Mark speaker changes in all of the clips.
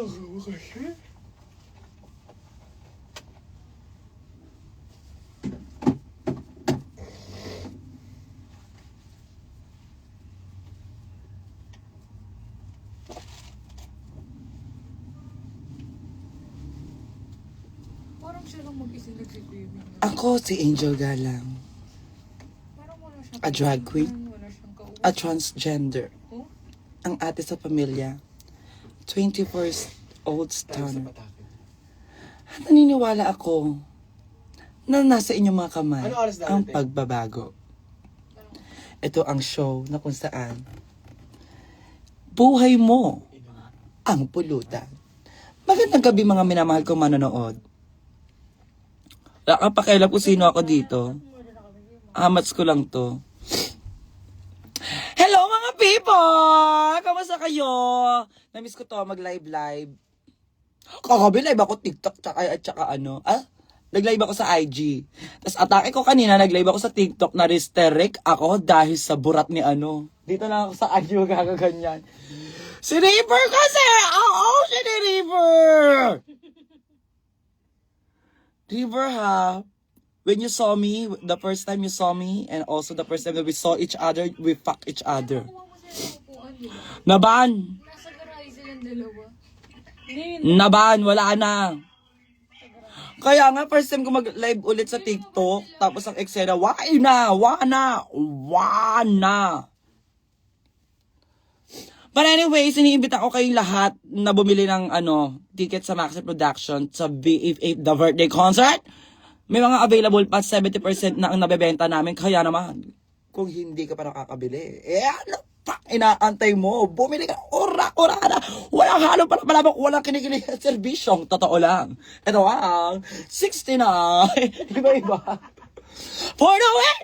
Speaker 1: Parang siya lang mag-isa nag-swimming.
Speaker 2: Ako si Angel Galang.
Speaker 1: Parang wala siyang
Speaker 2: A drag queen.
Speaker 1: Wala siyang kausap.
Speaker 2: A transgender.
Speaker 1: Oh?
Speaker 2: Ang ate sa pamilya. 21st old stunner. Naniniwala ako na nasa inyong mga kamay
Speaker 3: Ano oras
Speaker 2: ang
Speaker 3: darating?
Speaker 2: pagbabago. Ito ang show na kung saan buhay mo ang pulutan. Magandang gabi mga minamahal kong manonood. Wala kang pakialam kung sino ako dito. Amats ko lang to. Hello mga people! Kamusta kayo? Namiss ko to mag-live. Kagabi live ako TikTok at saka ano. Nag-live ako sa IG. Tapos atake ko kanina, nag-live ako sa TikTok na restrict ako dahil sa burat ni ano. Dito lang ako sa IG magkakaganyan. Si Reaper kasi! Oo, si Reaper! Reaper ha, when you saw me, the first time you saw me, and also the first time that we saw each other, we fuck each other.
Speaker 1: Kuha mo sila ng upuan, di ba?
Speaker 2: Naban!
Speaker 1: Nasa garahe silang dalawa.
Speaker 2: Naban, wala na. Kaya nga, first time ko mag-live ulit sa TikTok, tapos ang eksena, wana. But anyways, iniimbita ko kayong lahat na bumili ng ticket sa Maxi Production sa BFF The Birthday Concert. May mga available pa, 70% na ang nabebenta namin. Kaya naman, kung hindi ka pa nakakabili, ano pa inaantay mo? Bumili ka, ora na. Walang halong palabok, walang kinikilig at serbisyong. Totoo lang. Ito ang 69. Iba-iba. For the way!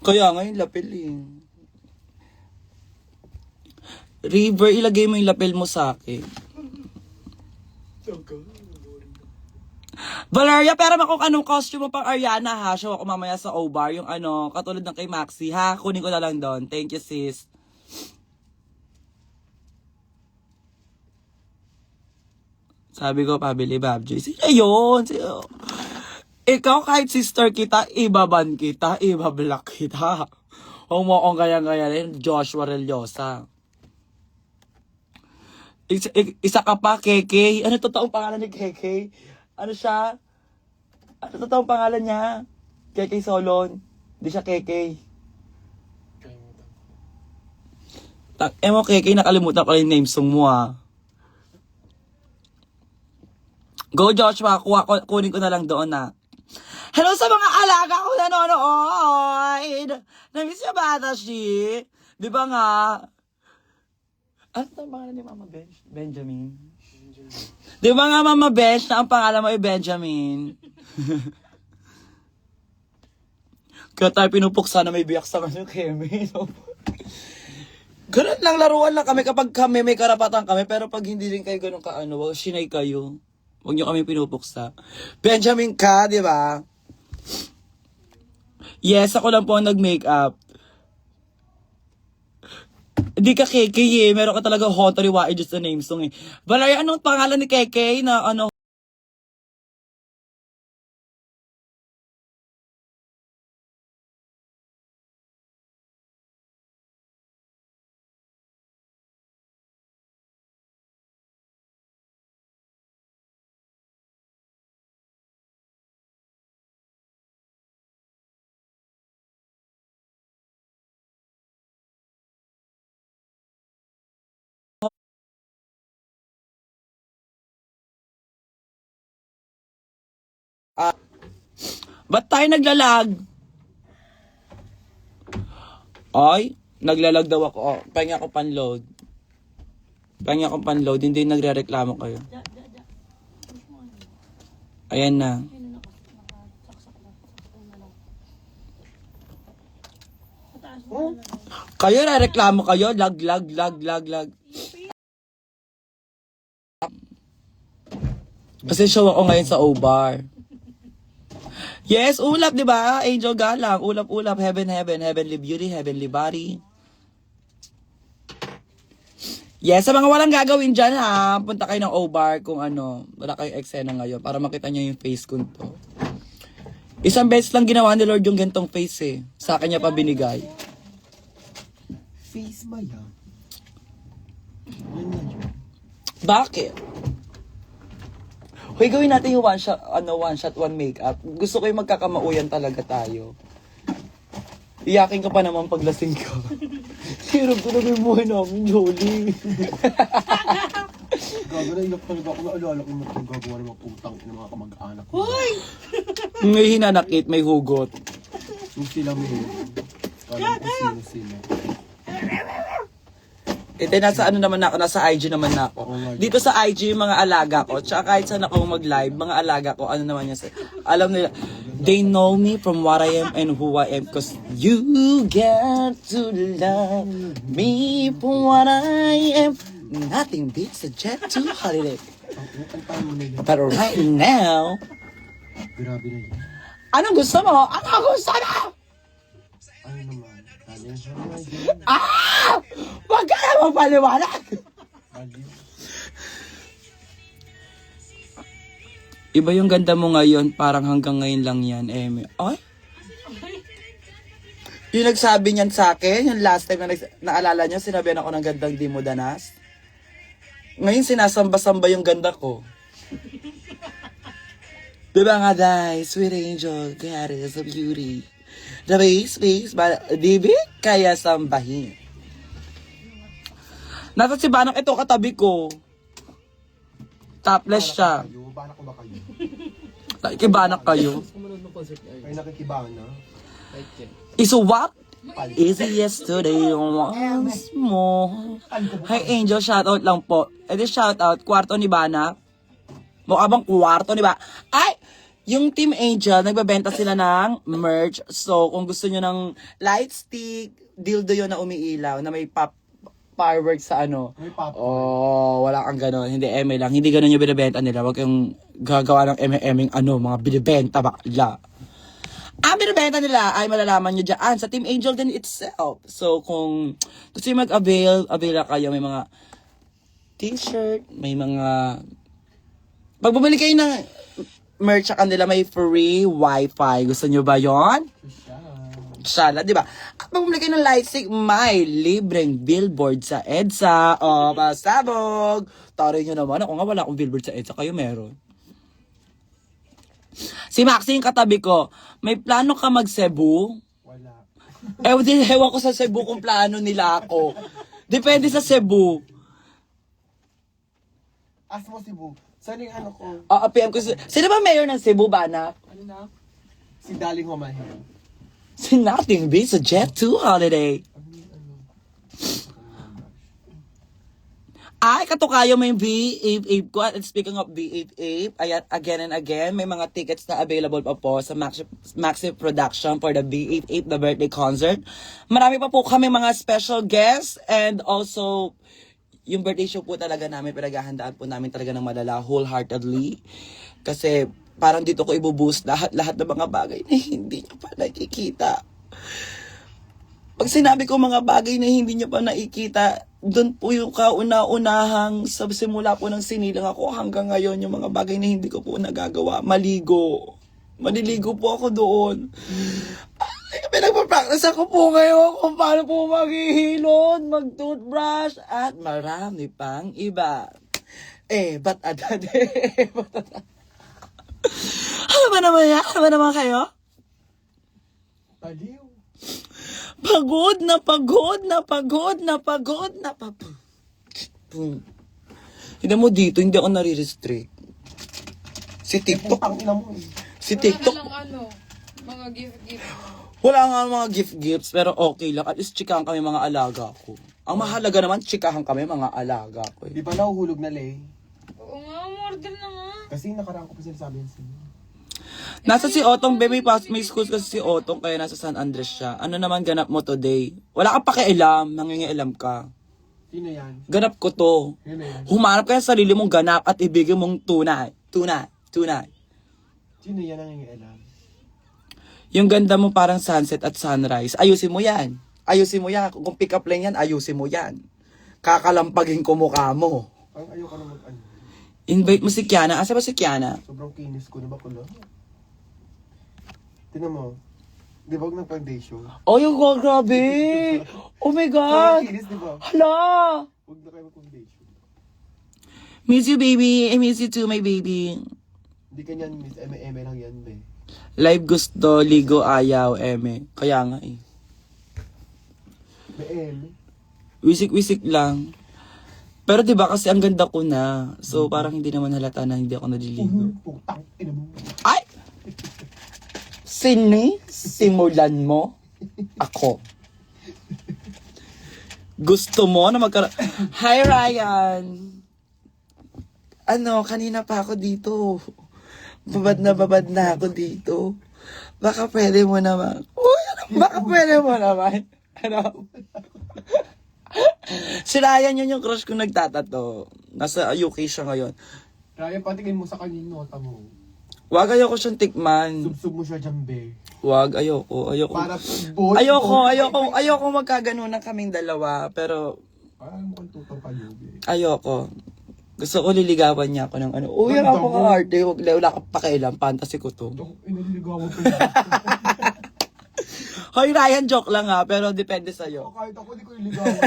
Speaker 2: Kaya ngayon, lapil River, ilagay mo yung lapel mo sa akin. Valeria, pero kung anong costume mo pang Ariana ha, show ako mamaya sa O-Bar, yung katulad ng kay Maxi ha, kunin ko na lang doon. Thank you sis. Sabi ko, pabili Babjoy. Sino yun? Ikaw kahit sister kita, ibaban kita, ibablock kita. Huwag mo akong gaya-gaya Joshua Reliosa. Isa ka pa, KK. Ano totoong pangalan ni KK? Ano siya? Ano totoong pangalan niya? KK Solon. Hindi siya KK. Mo KK, nakalimutan ko yung name song mo Go Joshua, kunin ko na lang doon Hello sa mga alaga ko nanonood. Namiss niya ba ata si? Di ba nga? Ano ang pangalan ni Mama Benjamin? Di ba nga Mama Besh na ang pangalan mo ay Benjamin? Kaya tayo pinupuksa na may biyak sa kanya Kemi. Ganun lang, laruan lang kami kapag kami may karapatan kami. Pero pag hindi rin kayo ganun sinay kayo. Huwag nyo kami pinupuksa. Benjamin ka, di ba? Yes, ako lang po ang nag-makeup. Di ka KK meron ka talaga Hotori Wae just the name song Valeria, anong pangalan ni KK na ba't tayo naglalag? Ay, naglalag daw ako. Pahinga ko panload. Hindi nagre-reklamo kayo. Ayan na. Kayo reklamo kayo, lag. Kasi show ako ngayon sa O-Bar. Yes, ulap, di ba? Angel Galang, ulap, heavenly beauty, heavenly body. Yes, sa mga walang gagawin dyan ha, punta kayo ng O-Bar kung ano, wala kayong eksena ngayon para makita nyo yung face ko to. Isang beses lang ginawa ni Lord yung gantong face eh. Sa akin niya pa binigay.
Speaker 3: Face ba yan? Yan na yun.
Speaker 2: Bakit? Hoy, gawin natin yung one shot, one makeup. Gusto ko yung magkakamauyan talaga tayo. Iyakin ka pa naman pag lasing ka. Hirap ko na yung buhay namin, Jolie.
Speaker 3: Gago na ilok talaga ako. Naalala ko yung gagawa ng mga putang ng mga kamag-anak ko.
Speaker 2: May hinanakit, may hugot.
Speaker 3: Yung sila may... Alam ko sino sila.
Speaker 2: Nasa ano naman ako, nasa IG naman na ako. Dito sa IG, yung mga alaga ko, tsaka kahit saan ako mag-live, mga alaga ko, ano naman yan, alam nila, they know me from what I am and who I am, cause you get to love me for what I am. Nothing beats a jet to holiday.
Speaker 3: Ang tama na yun.
Speaker 2: But right now,
Speaker 3: Grabe na yun.
Speaker 2: anong gusto mo? Anong gusto mo?
Speaker 3: Ano naman?
Speaker 2: Ah! Wag ka na magpaliwanag! Iba yung ganda mo ngayon, parang hanggang ngayon lang yan, Eme. Ay? Yung nagsabi niyan sa akin, yung last time na naalala niyo, sinabihan ako ng gandang di mo danas. Ngayon sinasamba-samba yung ganda ko. Diba nga, dahil, sweet angel, goddess of beauty. The base, dibi? Kaya sambahin. Nasa si Banang ito katabi ko. Topless siya.
Speaker 3: Banak ko ba kayo?
Speaker 2: Nakikibanak kayo.
Speaker 3: Ay nakikibana?
Speaker 2: Is what? Is it yesterday once more? Hi Angel, shoutout lang po. Edi shoutout, kwarto ni Banak. Mukha bang kwarto ni Banak? Ay! Yung Team Angel, nagbebenta sila ng merch. So, kung gusto nyo ng light stick, dildo yun na umiilaw, na may fireworks sa ano.
Speaker 3: May pop.
Speaker 2: Oh, wala kang ganon. Hindi eme lang. Hindi ganon yung binibenta nila. Huwag kayong gagawa ng eme-eming ano, mga binibenta bakla. Ang binibenta nila ay malalaman nyo dyan sa Team Angel din itself. So, kung gusto nyo mag-avail na kayo. May mga t-shirt, may mga... Pag bumili kayo ng merch sa kanila, may free wifi. Gusto nyo ba yon? Shala, di ba? At pag bumili kayo ng lightstick, may libreng billboard sa EDSA. O, pasabog! Taray nyo naman. Ako nga wala akong billboard sa EDSA. Kayo meron. Si Maxine katabi ko, may plano ka mag-Cebu?
Speaker 3: Wala.
Speaker 2: Ewan ko sa Cebu kung plano nila ako. Depende sa Cebu.
Speaker 3: Ask mo si Bu. Saan yung ano ko?
Speaker 2: PM ko. Sino ba mayor ng Cebu, Banak?
Speaker 3: Ano na? Si Daling Humahil.
Speaker 2: Si Nothing Beats a Jet 2 holiday. Ay, katukayo may V8 ko. At speaking of V8, ayan, again and again, may mga tickets na available pa po sa Maxi Production for the V8, the birthday concert. Marami pa po kami mga special guests and also yung birthday show po talaga namin, pinaghahandaan po namin talaga ng malala, wholeheartedly. Kasi parang dito ko ibuboost lahat ng mga bagay na hindi nyo pa nakikita. Pag sinabi ko mga bagay na hindi nyo pa nakikita, doon po yung kauna-unahang sa simula po ng sinilang ako hanggang ngayon yung mga bagay na hindi ko po nagagawa. Maligo. Maliligo po ako doon. Ay, pinagpapractice ako po ngayon kung paano po maghihilod, mag-toothbrush, at marami pang iba. Ba't agad Ano ba naman yan? Ano ba naman kayo?
Speaker 3: Aliw.
Speaker 2: Pagod. Hindi mo dito, hindi ako nare-restrict. Si TikTok.
Speaker 3: Putang ina mo.
Speaker 2: Si
Speaker 1: Wala
Speaker 2: TikTok.
Speaker 1: ka lang mga gift.
Speaker 2: Wala nga mga gifts, pero okay lang. At least chikahan kami mga alaga ko. Ang mahalaga naman, chikahan kami mga alaga ko.
Speaker 3: Di ba nahuhulog na lay?
Speaker 1: Oo nga, order na nga.
Speaker 3: Kasi nakaraan ko pa sinasabi yun sa'yo.
Speaker 2: Nasa si Otong, baby, may school kasi si Otong, kaya nasa San Andres siya. Ano naman ganap mo today? Wala ka pakialam, nangingialam ka.
Speaker 3: Sino yan?
Speaker 2: Ganap ko to.
Speaker 3: Sino yan?
Speaker 2: Humanap ka sa sarili mong ganap at ibigay mong tunay.
Speaker 3: Sino yan ang nangingialam?
Speaker 2: Yung ganda mo parang sunset at sunrise. Ayusin mo yan. Kung pick up line yan, ayusin mo yan. kakalampagin ko mukha mo.
Speaker 3: Ang ayoko na mag-ano.
Speaker 2: Invite mo si Kiana. Asa ba si Kiana?
Speaker 3: Sobrang kinis ko na ba ko lang? Tinan mo. Di ba huwag ng foundation?
Speaker 2: Oh, yung grabe! Oh my
Speaker 3: Sobrang
Speaker 2: God!
Speaker 3: kinis, di ba?
Speaker 2: Hala!
Speaker 3: Huwag na kayo mag-foundation.
Speaker 2: Miss you, baby. I miss you too, my baby.
Speaker 3: Hindi ka niyan, miss. Eme lang yan, be.
Speaker 2: Live gusto, ligo ayaw, eme. Kaya nga eh.
Speaker 3: May eme.
Speaker 2: Wisik-wisik lang. Pero 'di ba kasi ang ganda ko na. So parang hindi naman halata na hindi ako naliligo.
Speaker 3: Putang ina mo.
Speaker 2: Ay! Simulan mo ako. Gusto mo na Hi Ryan! Ano, kanina pa ako dito. Babad na ako dito. Baka pwede mo naman. Uy, baka pwede mo naman. Ano? Si Ryan yun yung crush kong nagtatato. Nasa UK siya ngayon.
Speaker 3: Ryan, patingin mo sa kanino, nota mo.
Speaker 2: Wag, ayoko siyang tikman.
Speaker 3: Subsub mo siya dyan, be.
Speaker 2: Wag, ayoko.
Speaker 3: Para boy.
Speaker 2: Ayoko magkaganon na kaming dalawa. Pero,
Speaker 3: Parang mukhang tutang kayo, be.
Speaker 2: ayoko. Gusto ko liligawan niya ako ng ano. Uy,
Speaker 3: Ganda
Speaker 2: ako
Speaker 3: mo.
Speaker 2: ka arte. Wala ka pakialam. Fantasy ko to.
Speaker 3: Inaliligawan ko yun.
Speaker 2: Hoy, Ryan, joke lang ha. Pero depende sa'yo.
Speaker 3: Kahit ako, di ko iligawan.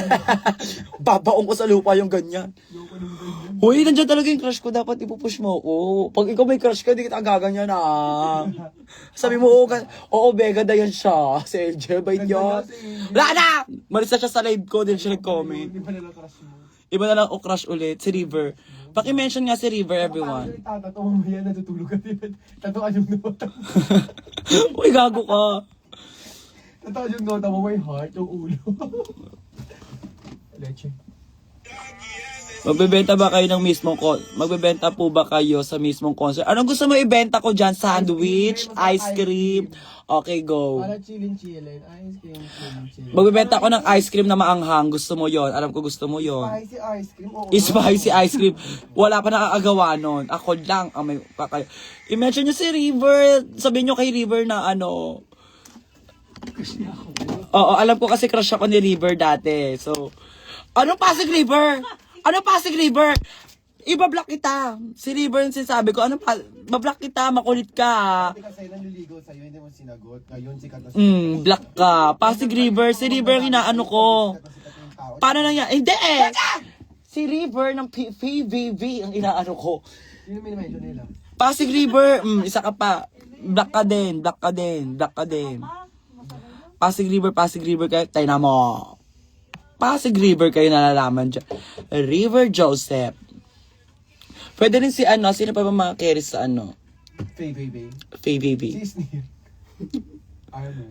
Speaker 2: Babaong ko sa lupa yung ganyan.
Speaker 3: Ayoko nang ganyan.
Speaker 2: Uy, nandiyan talaga yung crush ko. Dapat ipupush mo ako. Pag ikaw may crush ka, di kita gaganyan ah. Sabi mo, oo, Bega na yan siya. Si LJ, bait
Speaker 3: Ganda
Speaker 2: yun.
Speaker 3: na si LJ.
Speaker 2: Wala na! Malis na siya sa live ko, din siya nag-comment.
Speaker 3: Di ba na crush mo?
Speaker 2: Iba na lang o crush ulit, si River. Paki-mention nga si River, everyone.
Speaker 3: Paano yung tatato mamaya natutulog ka din? Tatuan yung nota mo.
Speaker 2: Uy, gago ka.
Speaker 3: Tatuan yung nota mo, may heart, yung ulo. Leche.
Speaker 2: Magbebenta ba kayo ng mismong Magbebenta po ba kayo sa mismong concert? Anong gusto mo ibenta ko dyan? Sandwich? Ice cream? Okay, go.
Speaker 3: Para chillin'. Ice cream, chillin'.
Speaker 2: Magbebenta ko ng ice cream na maanghang. Gusto mo yon? Alam ko gusto mo yon.
Speaker 3: Spicy ice cream, oo.
Speaker 2: Spicy ice cream. Wala pa nakakagawa nun. Ako lang ang may pakay. I-mention nyo si River. Sabihin nyo kay River na ano. Oo, alam ko kasi crush ako ni River dati. So, ano Pasig River? Ano Pasig River? Iba-block kita. Si River yung sinasabi ko. Bablock kita, makulit ka.
Speaker 3: Hindi kasi nanliligaw sa'yo, hindi mo sinagot. Ngayon, sikat na
Speaker 2: Block ka. Pasig River. Si River yung inaano ko.
Speaker 3: sikat yung tao.
Speaker 2: Paano na yan? Hindi eh! Si River ng PVV ang inaano ko.
Speaker 3: Sino may mention nila?
Speaker 2: Pasig River, isa ka pa. Black ka din. Pasig River kayo. Tayo na mo. Pasig River kayo nalalaman dyan. River Joseph. Pwede rin si ano, sino pa ba mga carries sa ano?
Speaker 3: Faye.
Speaker 2: Faye Baby.
Speaker 3: Si Sneer. Ayaw mo.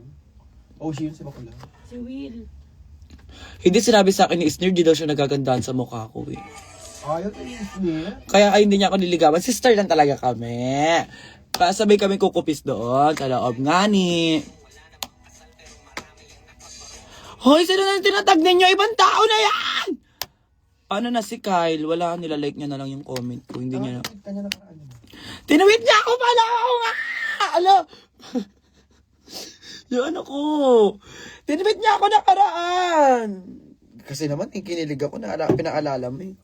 Speaker 3: Oh, siya yun si Bakula.
Speaker 1: Si Will.
Speaker 2: Hindi sinabi sa akin ni Isner, di daw siya nagagandahan sa mukha ko eh.
Speaker 3: Ayaw tayo si Sneer.
Speaker 2: Kaya ay hindi niya ako niligawan. Sister lang talaga kami. Sabay kami kukupis doon sa loob nga ni. Hoy, sino na tinatag ninyo? Ibang tao na yan! Paano na si Kyle? Wala, nilalike niya na lang yung comment ko. Hindi niya na.
Speaker 3: Kanya nakaraan mo.
Speaker 2: Tinawit niya ako pala! Oo nga! Ano? Yung ano ko. Tinawit niya ako nakaraan. Kasi naman, kinilig ako na pinaalala mo eh.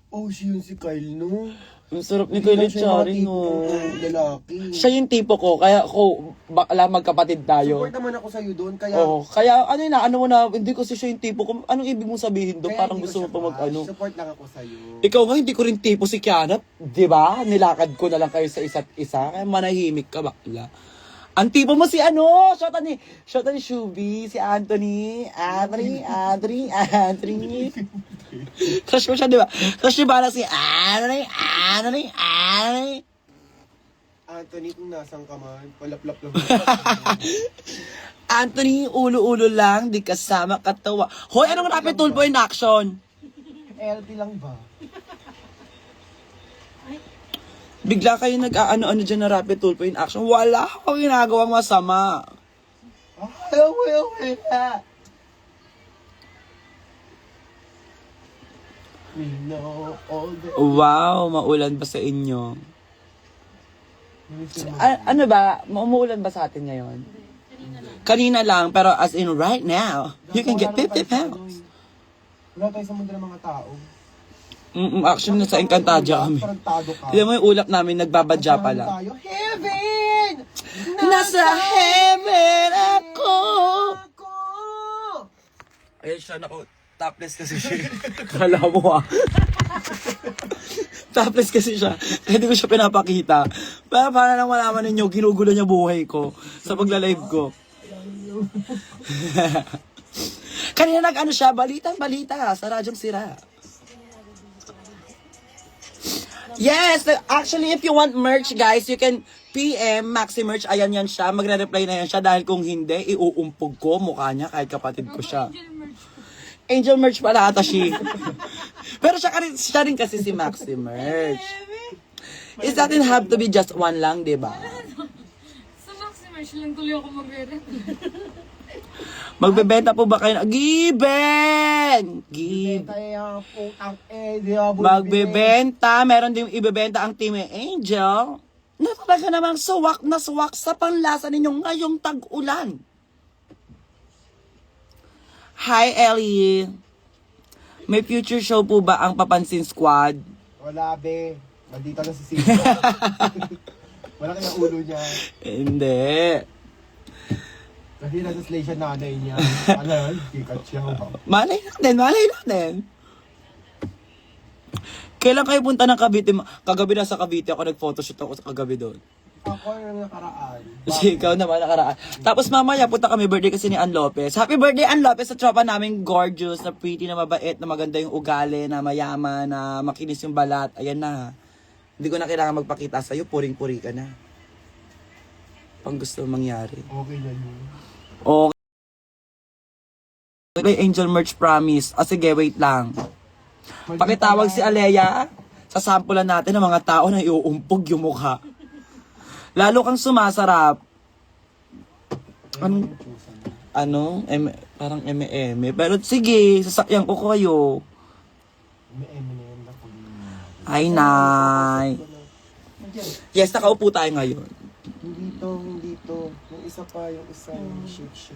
Speaker 3: Oh, siya yun si Kyle, no?
Speaker 2: Ang sarap ni Kyle Charing, oh.
Speaker 3: Lalaki.
Speaker 2: Siya yung tipo ko, kaya ako, bakla magkapatid tayo.
Speaker 3: Support naman ako sa'yo doon, kaya...
Speaker 2: Oo, kaya ano na, ano mo na, hindi kasi siya yung tipo ko. Anong ibig mong sabihin doon?
Speaker 3: kaya
Speaker 2: Parang
Speaker 3: hindi
Speaker 2: gusto mo
Speaker 3: ko siya
Speaker 2: pa mag-ano.
Speaker 3: Support lang ako sa'yo.
Speaker 2: Ikaw nga, hindi ko rin tipo si Kiana. Di ba? Nilakad ko na lang kayo sa isa't isa. Kaya manahimik ka, bakla. Ang tipo mo si ano? Shota ni Shubi, si Anthony. Crush mo siya, di ba? Crush niyo ba na si Anthony?
Speaker 3: Anthony, kung nasang ka man, palaplap lang.
Speaker 2: Anthony, ulo-ulo lang, di kasama katawa. Hoy, anong rapid tulpo in action?
Speaker 3: LP lang ba?
Speaker 2: Bigla kayo nag-ano-ano dyan na rapid tulpo in action. Wala akong ginagawang masama.
Speaker 3: We know all the...
Speaker 2: Wow, maulan ba sa inyo? Ano ba? Umuulan ba sa atin ngayon? Kanina lang, pero as in right now, you can get 50 pounds.
Speaker 3: Wala tayo sa mundo ng mga tao.
Speaker 2: Actually, nasa Encantadia kami.
Speaker 3: Tarantado ka.
Speaker 2: Tignan mo yung ulap namin, nagbabadya pa lang.
Speaker 3: Tayo. Heaven!
Speaker 2: Nasa heaven ako!
Speaker 3: Ako!
Speaker 2: Ayun siya, naku, topless kasi siya. Kala mo topless kasi siya. Kaya hindi ko siya pinapakita. Pero para lang malaman ninyo, ginugulo niya buhay ko sa pagla-live ko. Kanina nag-ano siya, balita sa Radyong Sira. Yes! Actually, if you want merch, guys, you can PM Maxi Merch. Ayan yan siya. Magre-reply na yan siya dahil kung hindi, iuumpog ko mukha niya kahit kapatid ko siya. Angel Merch pala ata siya. Pero siya rin kasi si Maxi Merch. It doesn't have to be just one lang, di ba?
Speaker 1: Sa Maxi Merch lang tuloy ako magre-reply.
Speaker 2: Magbebenta po ba kayo? Given!
Speaker 3: Kaya putang
Speaker 2: Magbebenta. Meron din ibebenta ang Team Angel na talaga namang suwak na suwak sa panlasa ninyo ngayong tag-ulan. Hi, Ellie. May future show po ba ang Papansin Squad?
Speaker 3: Wala, be. Nandito na si Sina. Wala kang ulo niya.
Speaker 2: Hindi.
Speaker 3: Kasi nasa station nanay niya. Ano yun? Kikat siya.
Speaker 2: Malay natin. Kailan kayo punta ng Cavite? Kagabi na sa Cavite ako, nag-photoshoot ako sa kagabi doon.
Speaker 3: Ako yung nakaraan.
Speaker 2: Kasi ikaw naman nakaraan. Tapos mamaya punta kami, birthday kasi ni Ann Lopez. Happy birthday Ann Lopez sa tropa namin, gorgeous, na pretty, na mabait, na maganda yung ugali, na mayaman, na makinis yung balat. Ayan na. Hindi ko na kailangan magpakita sa'yo, puring-puri ka na. Pang gusto mangyari.
Speaker 3: Okay na yun.
Speaker 2: Okay. May Angel Merch promise. Sige, wait lang. Pakitawag si Alea. Sasampulan natin ng mga tao na iuumpog yung mukha. Lalo kang sumasarap. Ano? Parang eme-eme. Pero sige, sasakyan ko kayo. Ay, Nay. Yes, nakaupo tayo ngayon.
Speaker 3: Hindi to. Yung isa pa, yung isa, yung shake.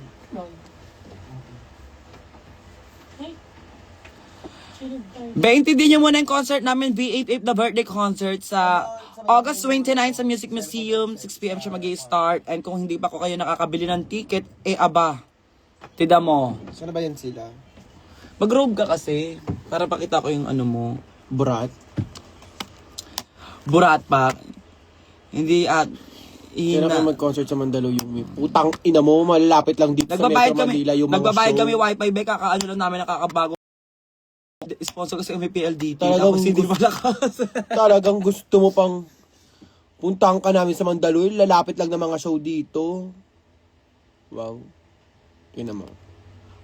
Speaker 2: 20 din nyo muna yung concert namin, V88 The Birthday Concert sa August 29 sa Music Museum. 6pm siya mag-i-start. And kung hindi pa ko kayo nakakabili ng ticket, aba. Tida mo.
Speaker 3: Saan ba yan sila?
Speaker 2: Mag-robe ka kasi. Para pakita ko yung ano mo.
Speaker 3: Burat?
Speaker 2: Burat pa. Hindi
Speaker 3: Kaya na mag-concert sa Mandaluyong. Putang ina mo, malalapit lang dito sa Metro Manila yung mga
Speaker 2: nagbabayad
Speaker 3: show.
Speaker 2: kami wifi be, kakaano lang namin nakakabago. Sponsor kasi kami PLDT.
Speaker 3: Talagang
Speaker 2: Tapos hindi malakas.
Speaker 3: Talagang gusto mo pang puntahan ka namin sa Mandaluyong, lalapit lang ng mga show dito. Wow. Tingnan mo.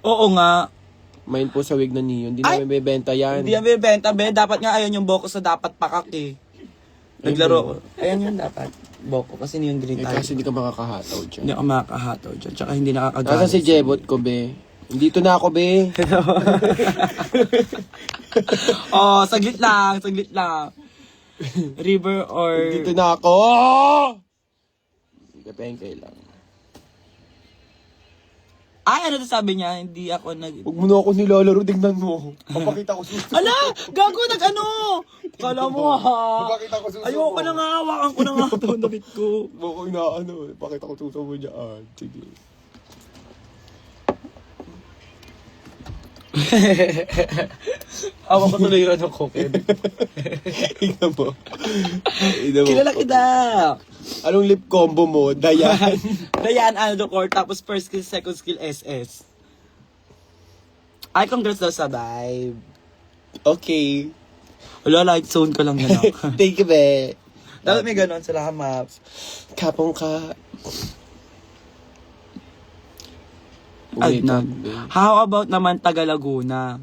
Speaker 2: Oo nga.
Speaker 3: Main po sa wig na neon. Hindi namin bebenta yan.
Speaker 2: Hindi yan bibenta be. Dapat nga ayan yung boko sa dapat pakak eh. Naglaro. Ayan yung dapat. Boko kasi yun green tayo.
Speaker 3: Kasi hindi ka makakahataw dyan.
Speaker 2: Hindi ako makakahataw dyan. Tsaka hindi nakakagana.
Speaker 3: Nasa si Jebot ko, be. Dito na ako, be.
Speaker 2: Oh, saglit lang. River or...
Speaker 3: Dito na ako! Kapengkay lang.
Speaker 2: Ay, ano to sabi niya? Hindi ako
Speaker 3: Huwag mo na ako nilalaro, tignan mo. Papakita ko suso.
Speaker 2: Ala! Gago, nag-ano? Kala mo ha?
Speaker 3: Papakita ko suso.
Speaker 2: Ayoko na nga, hawakan ko na nga ito. Damit ko.
Speaker 3: Bako na ano, pakita ko suso mo dyan. Sige.
Speaker 2: Awa ko tuloy yung ano ko.
Speaker 3: Tignan mo.
Speaker 2: Kilala kita.
Speaker 3: Anong lip combo mo? Dayan.
Speaker 2: Dayan, ano core, tapos first skill, second skill, SS. Ay, congrats daw sa vibe.
Speaker 3: Okay.
Speaker 2: Wala, light zone ka lang gano'n.
Speaker 3: Thank you, be.
Speaker 2: Dapat may gano'n sila maps.
Speaker 3: Kapong ka.
Speaker 2: Adnan. How about naman Taga Laguna?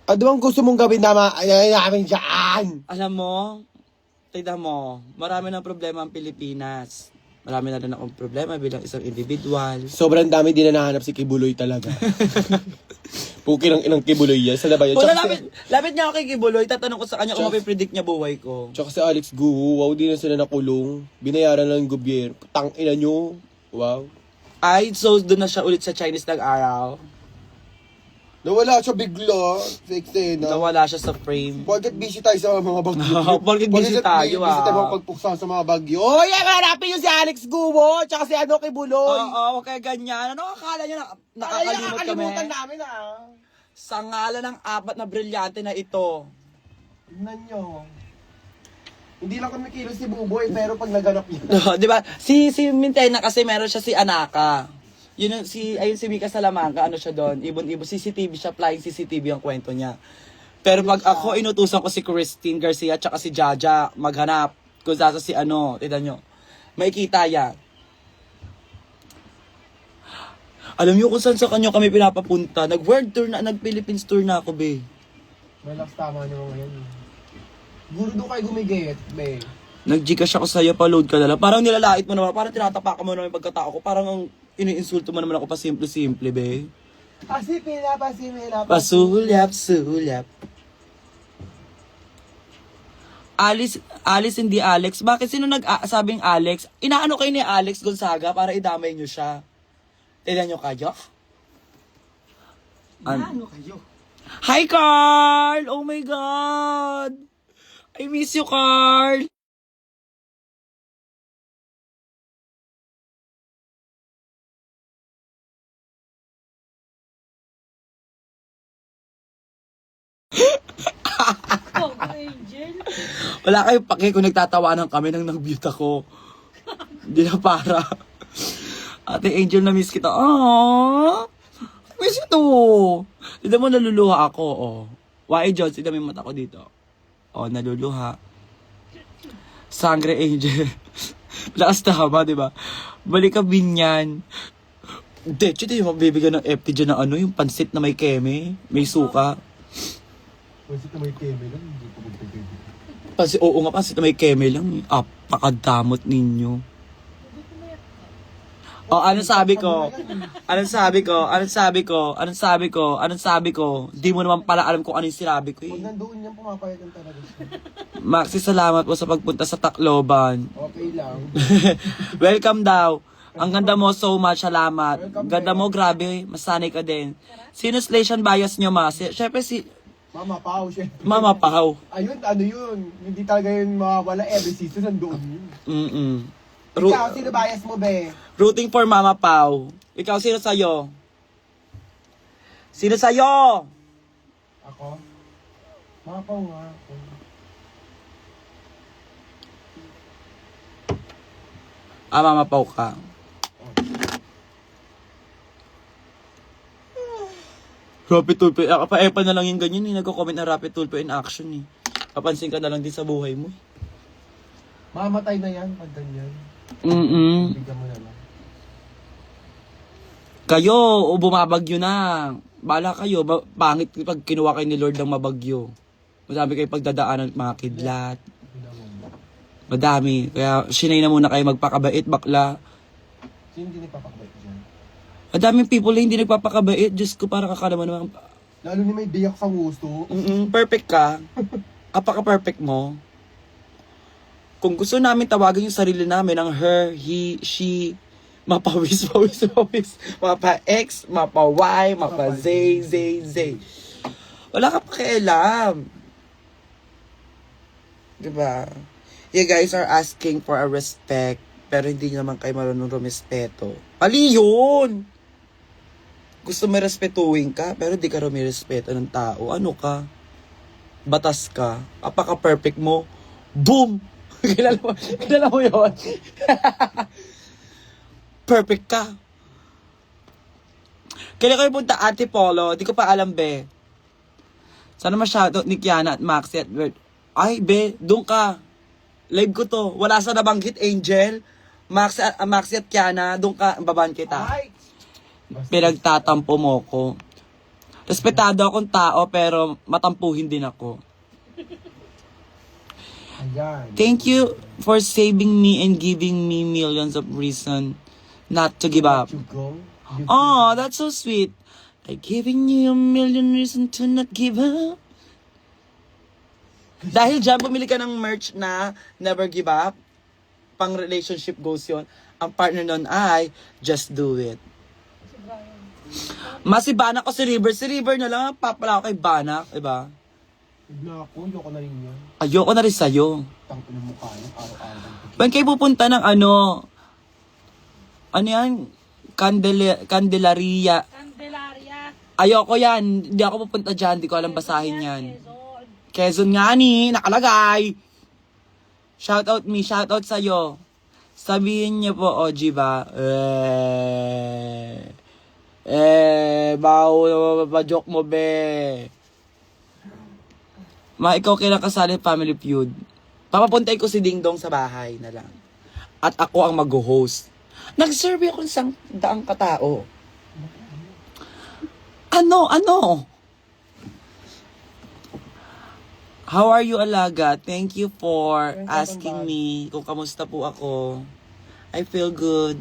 Speaker 3: Ano ang gusto mong gawin namin dyan?
Speaker 2: Alam mo, tignan mo, marami ng problema ang Pilipinas. Marami na rin akong problema bilang isang individual.
Speaker 3: Sobrang dami din na nahanap si Kibuloy talaga. Puki ng inang Kibuloy yan. Sa labayan.
Speaker 2: Kung lapit niya ako kay Kibuloy, tatanong ko sa kanya kung mapipredict niya buhay ko.
Speaker 3: Tsaka si Alex Guo, wow, di na sila nakulong. Binayaran lang ng gobyerno. Tang ina nyo. Wow.
Speaker 2: Ay, so doon na siya ulit sa Chinese nag-araw.
Speaker 3: Nawala siya bigla sa eksena.
Speaker 2: Nawala siya sa frame.
Speaker 3: Porket busy tayo sa mga bagyo.
Speaker 2: Porket busy tayo,
Speaker 3: Busy tayo mga pagpuksa sa mga bagyo. Oh, yan! Hanapin yung si Alex Gubo! Tsaka si ano kay Buloy.
Speaker 2: Oo, huwag kayo ganyan. Ano akala niyo na nakakalimot kami?
Speaker 3: Nakakalimutan namin
Speaker 2: Sa ngalan ng 4 na brilyante na ito.
Speaker 3: Tignan nyo. Hindi lang kami kilos si Buboy, pero pag naganap yun.
Speaker 2: Di ba? Si Mintena kasi meron siya si Anaka. Yun yung ayun si Mika Salamanca, ano siya doon, ibon-ibon, CCTV siya, flying CCTV ang kwento niya. Pero pag ako, inutusan ko si Christine Garcia at si Jaja maghanap kung saan si ano, tignan nyo, makikita yan. Alam niyo kung saan sa kanyo kami pinapapunta, nag-world tour na, nag-Philippines tour na ako, be.
Speaker 3: Relax, tama nyo ngayon. Guro doon kayo gumigit, be.
Speaker 2: Nag-Gcash ako sa'yo, pa-load ka na lang. Parang nilalait mo naman, parang tinatapakan mo naman yung pagkatao ko, parang ang iniinsulto mo naman ako pa simple-simple, be.
Speaker 3: Pasimila.
Speaker 2: Pasulyap. Alice hindi Alex. Bakit sino nagsabing Alex? Inaano kayo ni Alex Gonzaga para idamay nyo siya? Tignan nyo kayo?
Speaker 3: Ano kayo?
Speaker 2: Hi, Carl! Oh my God! I miss you, Carl!
Speaker 1: Oh, Angel.
Speaker 2: Wala kayong pake kung nagtatawanan kami nang nag-mute ako. Hindi na para. Ate Angel, na miss kita. Aww! Miss ito! Tignan mo, naluluha ako, oh. Why, John? Tignan mo yung mata ko dito. Oh, naluluha. Sangre Angel. Lakas tama, di ba? Balik ka binyan. Hindi, chito yung magbibigyan ng FT dyan na ano, yung pansit na may keme, may suka.
Speaker 3: Pansit na may keme lang, hindi ko magpagpagpag.
Speaker 2: Pansit, oo nga, pansit na may keme lang. Apakadamot ninyo. Oh, anong sabi ko? Di mo naman pala alam kung ano yung sinabi ko
Speaker 3: Pag
Speaker 2: eh.
Speaker 3: nandoon yan, pumapayagan talaga siya.
Speaker 2: Maxi, salamat po sa pagpunta sa Tacloban.
Speaker 3: Okay lang.
Speaker 2: Welcome daw. Ang ganda mo, so much, salamat. Ganda mo, grabe, masanay ka din. Sino station bias nyo, ma? Siyempre si
Speaker 3: Mama Pao, siya.
Speaker 2: Mama Pao.
Speaker 3: Ayun, ano yun? Hindi talaga yun mawawala every season, nandoon yun. Ikaw, sino bias mo, be?
Speaker 2: Rooting for Mama Pao. Ikaw, sino sa'yo? Sino sa'yo?
Speaker 3: Ako? Mama Pao nga.
Speaker 2: Mama Pao ka. Rapid tulpo. Pa-epa na lang yung ganyan eh. Nagko-comment na rapid tulpo in action eh. Papansin ka na lang din sa buhay mo eh.
Speaker 3: Mamatay na yan, pag ganyan. Bigyan mo na lang.
Speaker 2: Kayo, o bumabagyo na. Bala kayo, pangit pag kinuha kayo ni Lord ng mabagyo. Madami kayo pagdadaanan at mga kidlat. Madami. Kaya sinay na muna kayo magpakabait, bakla.
Speaker 3: Sino hindi nagpapakabait dyan?
Speaker 2: Madaming people na hindi nagpapakabait. Diyos ko, parang kakala mo naman.
Speaker 3: Lalo ni may biyak sa ngusto.
Speaker 2: Perfect ka. Apaka-perfect mo. Kung gusto namin tawagin yung sarili namin ng her, he, she, mapa-wis, mapa-x, mapa-y, mapa-z. Wala ka pakialam. Diba? You guys are asking for a respect, pero hindi nyo naman kayo marunong rumispeto. Mali yun! Gusto may respetuhin ka, pero di ka rumirespeto ng tao. Ano ka? Batas ka. Apaka-perfect mo. Boom! Kilala mo yun? Perfect ka. Kailan kayo punta Ate Polo? Di ko pa alam, be. Sana masyado ni Kiana at Maxi at Bert. Ay, be, doon ka. Live ko to. Wala sa nabanggit, Angel. Maxi at Kiana, doon ka. Baban kita.
Speaker 3: Ay!
Speaker 2: Pinagtatampo mo ko. Respetado akong tao, pero matampuhin din ako.
Speaker 3: Ayan.
Speaker 2: Thank you for saving me and giving me millions of reason not to give up.
Speaker 3: You go.
Speaker 2: Oh, that's so sweet. Like giving you a million reasons to not give up. Dahil dyan, bumili ka ng merch na Never Give Up. Pang relationship goals yun. Ang partner nun ay Just Do It. Mas si Banak o si River. Si River na lang, papala ako kay Banak, diba?
Speaker 3: Huwag na ako, loko na rin yan.
Speaker 2: Ayoko na rin sa'yo.
Speaker 3: Tangko ng mukha niya, araw-araw.
Speaker 2: Ba't kayo pupunta ng ano yan? Candelaria.
Speaker 1: Candelaria.
Speaker 2: Ayoko yan. Hindi ako pupunta dyan. Hindi ko alam basahin yan. Quezon nga ni, nakalagay. Shoutout me, shoutout sa'yo. Sabihin niyo po, OG ba? Joke mo, be. Ikaw kinakasali Family Feud. Papapuntay ko si Ding Dong sa bahay na lang. At ako ang mag-host. Nag-survey ako ng 100 katao. Ano? How are you, Alaga? Thank you for asking me kung kamusta po ako. I feel good.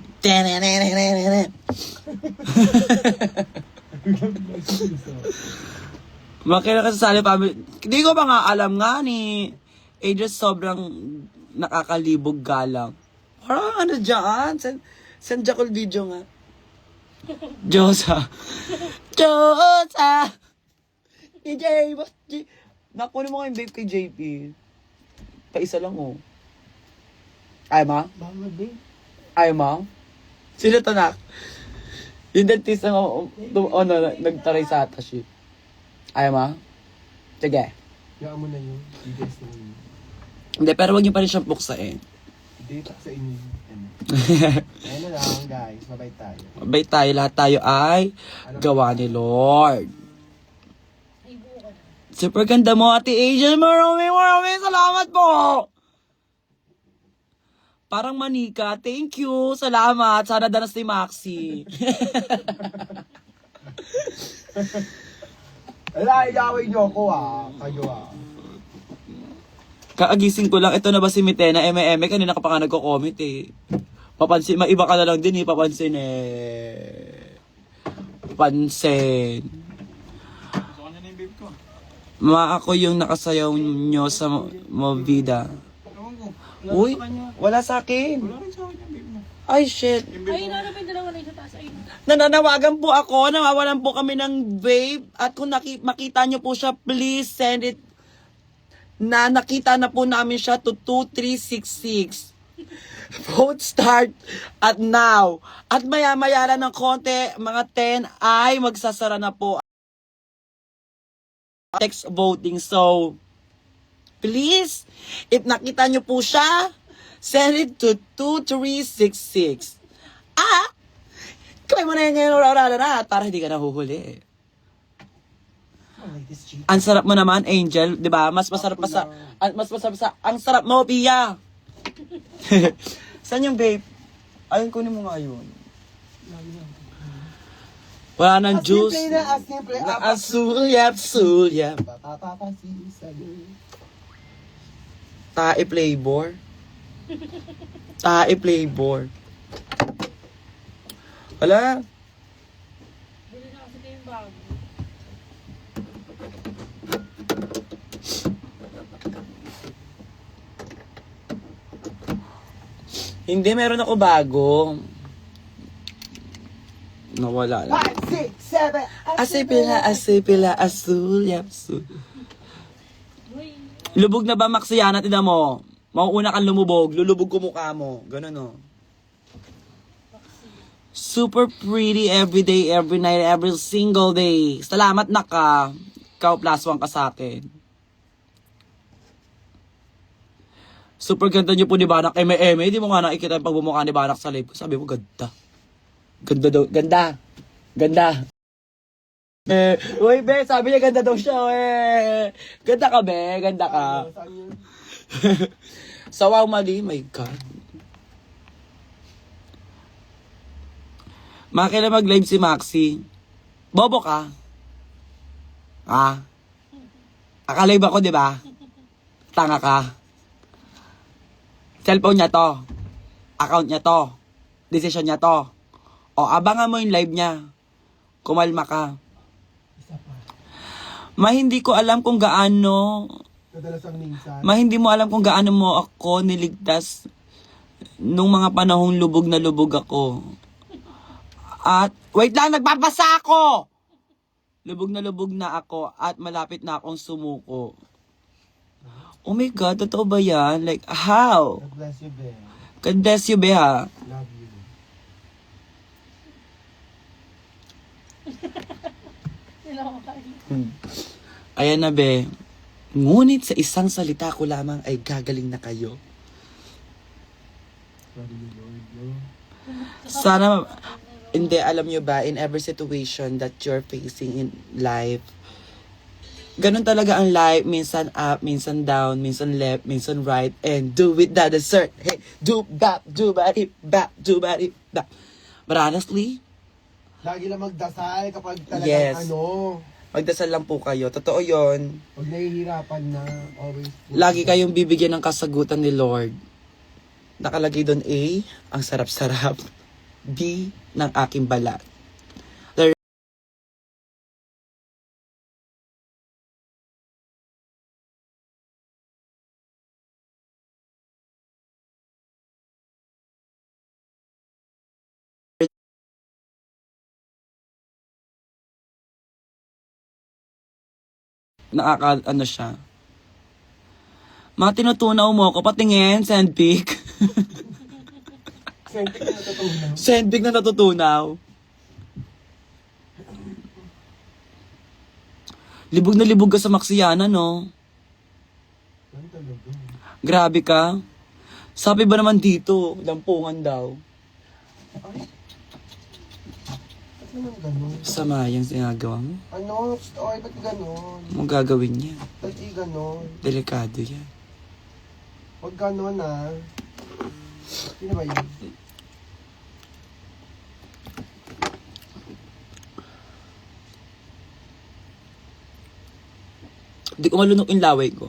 Speaker 2: Makina ka sa family. Hindi ko pa nga alam nga ni just sobrang nakakalibog galang. Parang ano dyan? Send Jackal video nga. Josa. DJ, nakunin mo kayong vape kay JP. Paisa lang, oh. Ayaw mo?
Speaker 3: Banga, babe.
Speaker 2: Ayaw mo? Sino to, nak? Yung dentist na nagtaray sa atashi. Ayaw mo? Sige.
Speaker 3: Kaya mo na yun. Bigas na yun.
Speaker 2: Hindi, pero wag niyo pa rin siyang buksain.
Speaker 3: Date sa inyo. Ayun na lang, guys. Mabay tayo.
Speaker 2: Mabay tayo, lahat tayo ay gawa ni Lord. Super ganda mo, Ate Asian. Maraming salamat po! Parang manika. Thank you. Salamat. Sana danas ni Maxi.
Speaker 3: Ala, igawin niyo ako, Kayo,
Speaker 2: Kaagising ko lang. Ito na ba si Mitena? Eme, kanina ka pa nga nagko-comment, eh. Papansin. Maiba ka na lang din, eh. Papansin, eh. Pansin. Ako yung nakasayaw nyo sa Movida. Uy, wala sa akin. Ay, shit.
Speaker 1: Ay, namin dalawa na sa taas. Ay,
Speaker 2: Nananawagan po ako, nawawalan po kami ng vape. At kung makita nyo po siya, please send it. Nakita na po namin siya to 2366. Vote start at now. At maya-maya lang ng konti, mga 10 ay magsasara na po text voting. So, please, if nakita nyo po siya, send it to 2366. Kamay mo na yung para hindi ka nahuhuli. Ang sarap mo naman, Angel, 'di ba? Mas masarap pa sa ang sarap mo, Pia. Saan yung vape? Ayun, kunin mo nga yun. Wala nang juice. Sulyap. Tae flavor. Wala.
Speaker 1: bili na kasi kayong bago.
Speaker 2: Hindi, meron ako bago. Nawala lang.
Speaker 3: 5, 6, 7.
Speaker 2: Asipila, sulyap. Lubog na ba, Maxiana? Tignan mo. Mauuna kang lumubog. Lulubog ko mukha mo. Ganun, oh. Super pretty every day, every night, every single day. Salamat, naka. Ikaw +1 ka sa akin. Super ganda niyo po ni Banak. Eme. Di mo nga nakikita yung pagbumukha ni Banak sa live ko. Sabi mo, ganda. Ganda daw. Ganda. Uy, be, sabi niya ganda daw siya, Ganda ka, be. Ganda ka. Sa wow, mali. My God. Makila mag-live si Maxi. Bobo ka. Akalive ako, di ba? Tanga ka. Cellphone niya to. Account niya to. Decision niya to. O, abangan mo yung live niya. Kumalma ka. Hindi ko alam kung gaano...
Speaker 3: Kadalasang minsan.
Speaker 2: hindi mo alam kung gaano mo ako niligtas nung mga panahong lubog na lubog ako. At, wait lang, nagbabasa ako! Lubog na ako at malapit na akong sumuko. Oh my God, totoo ba yan? Like, how?
Speaker 3: God bless you, Be.
Speaker 2: God bless you, Beha.
Speaker 3: Love you.
Speaker 2: Ayan na, Be. Ngunit sa isang salita ko lamang ay gagaling na kayo.
Speaker 3: Love you, Lord. No?
Speaker 2: Sana, hindi, alam nyo ba, in every situation that you're facing in life, ganun talaga ang life, minsan up, minsan down, minsan left, minsan right, and do with that dessert. Hey, do bap, do bap, do bap. But honestly,
Speaker 3: Lagi lang magdasal kapag talagang
Speaker 2: Yes. Magdasal lang po kayo. Totoo yon.
Speaker 3: pag nahihirapan na, always.
Speaker 2: Lagi kayong bibigyan ng kasagutan ni Lord. Nakalagay doon A, ang sarap-sarap. B, ng aking balat. Ano siya. Mga tinutunaw mo ko, patingin, sandpig.
Speaker 3: Sente ka natutunan.
Speaker 2: Sandpig na natutunaw. Libog na libog ka sa Maxiana, no?
Speaker 3: Ano talaga?
Speaker 2: Grabe ka. Sabi ba naman dito, lampungan daw.
Speaker 3: Ay. Ba't naman ganun?
Speaker 2: Sama yung sinagawa mo.
Speaker 3: Ano? Ay, ba't ganun?
Speaker 2: Anong gagawin niya?
Speaker 3: Ba't di ganun?
Speaker 2: Delikado yan.
Speaker 3: Huwag ganun ah. Sino ba yun?
Speaker 2: Hindi ko malunok yung laway ko.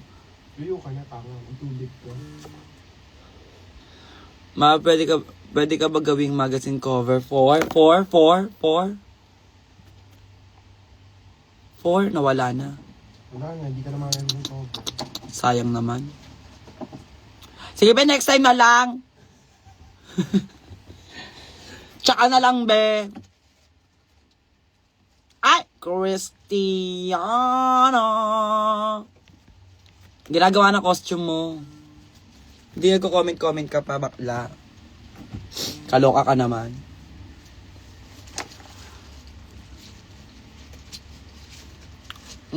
Speaker 3: Luyo ka na, tanga. Ang tulig ko.
Speaker 2: Pwede ka ba gawing magazine cover? 4? Nawala na.
Speaker 3: Wala na, hindi ka na makakalimutan ko.
Speaker 2: Sayang naman. Sige ba, next time na lang. Tsaka na lang, be. Ay, Christiana. Ginagawa ng costume mo. Hindi nagko-comment ka pa, bakla. Kaloka ka naman.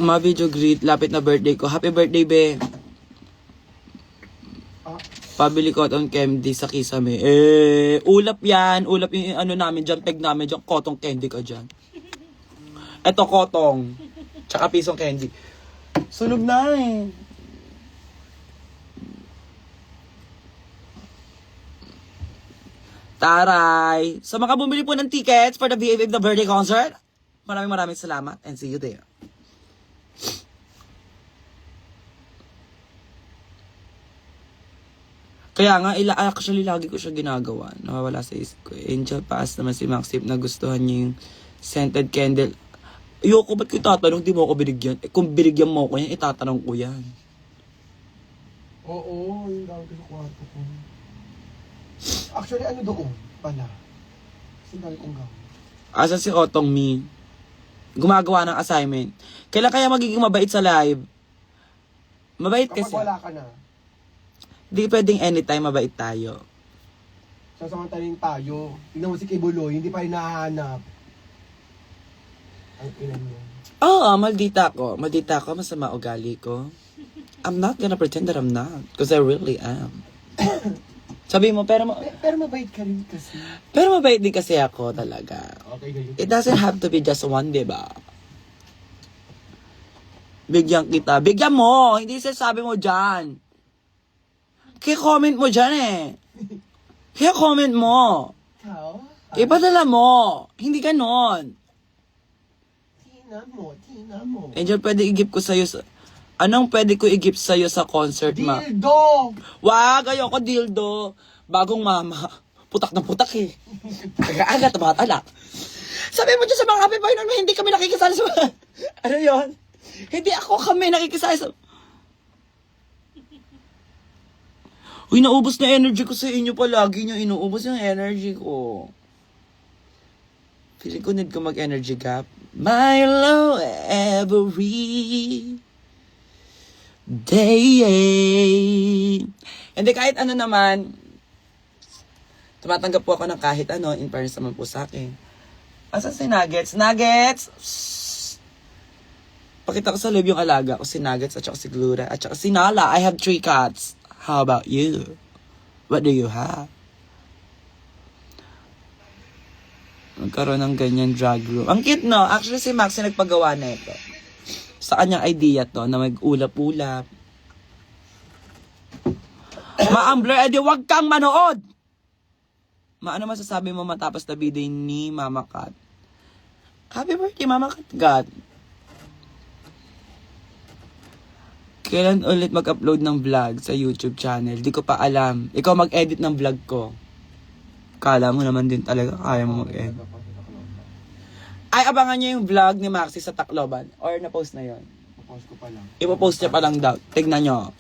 Speaker 2: Mga video greet, lapit na birthday ko. Happy birthday, be. Pabili cotton candy sa Kisame. Ulap yan. Ulap yung ano namin dyan, peg namin dyan. Cotton candy ka dyan. Eto, cotton. Tsaka pisong candy. Sunog na eh. Taray! Sa mga bumili po ng tickets for the BFF The Birthday Concert, maraming salamat and see you there. Kaya nga, actually, lagi ko siya ginagawa. Nawawala sa isip ko. Angel Paas naman si Maxip na gustuhan niya yung scented candle. Ayoko, ba't ko itatanong? Di mo ako binigyan. Kung binigyan mo ko yan, itatanong ko yan.
Speaker 3: Oo, yung dami ko sa kwarto ko. Actually, ano doon pala? Kasi dami kong gawin.
Speaker 2: Asa si Otong Mi? Gumagawa ng assignment. Kailan kaya magiging mabait sa live? Mabait
Speaker 3: Kapag
Speaker 2: kasi.
Speaker 3: wala ka na,
Speaker 2: Di pwedeng anytime mabait tayo.
Speaker 3: sasamantalin tayo. Tingnan mo si Kibuloy, hindi pa rin nahahanap. Ang ilan niya.
Speaker 2: Oo, maldita ko. Maldita ko, masama ugali ko. I'm not gonna pretend that I'm not. Because I really am. Sabi mo, pero
Speaker 3: mabait ka rin kasi.
Speaker 2: pero mabait din kasi ako talaga.
Speaker 3: Okay, ganyan.
Speaker 2: It doesn't have to be just one, diba? Bigyan kita. Bigyan mo! Hindi sasabi mo dyan. Kaya comment mo dyan eh. Kaya comment mo.
Speaker 3: Ikaw?
Speaker 2: Ipadala mo. Hindi ganon.
Speaker 3: Tina mo.
Speaker 2: Angel, pwede i-gift ko sa'yo sa... Anong pwede ko i-gift sa'yo sa concert, ma?
Speaker 3: Dildo!
Speaker 2: Wag, ayoko dildo. Bagong mama. Putak ng putak eh. Kagaagat ang mga anak. Sabi mo dyan sa mga happy boy nun, hindi kami nakikisali sa mga... Ano yon? Hindi ako kami nakikisali sa... Uy, naubos na energy ko sa inyo palagi nyo. Inuubos yung energy ko. Feeling ko need ko mag-energy gap. My low every day. Hindi, kahit ano naman, tumatanggap po ako ng kahit ano, in fairness naman po sa akin. Asan si Nuggets? Nuggets! Shhh! Pakita ko sa live yung alaga ko, si Nuggets, at saka si Glura, at saka si Nala. I have 3 cats. How about you? What do you have? Nagkaroon ng ganyan drag room. Ang cute, no? Actually, si Maxi nagpagawa na ito. Sa kanyang idea to, na mag-ulap-ulap. Ma-ambler, edi wag kang manood! Ano masasabi mo matapos na biday ni Mama Kat? Happy birthday, Mama Kat God. Kailan ulit mag-upload ng vlog sa YouTube channel? Di ko pa alam. Ikaw mag-edit ng vlog ko. Kala mo naman din talaga kaya mo mag-edit. Ay, abangan niyo yung vlog ni Maxi sa Tacloban. Or na-post na yon.
Speaker 3: Post ko pa lang.
Speaker 2: Ipo-post niya pa lang daw. Tignan nyo.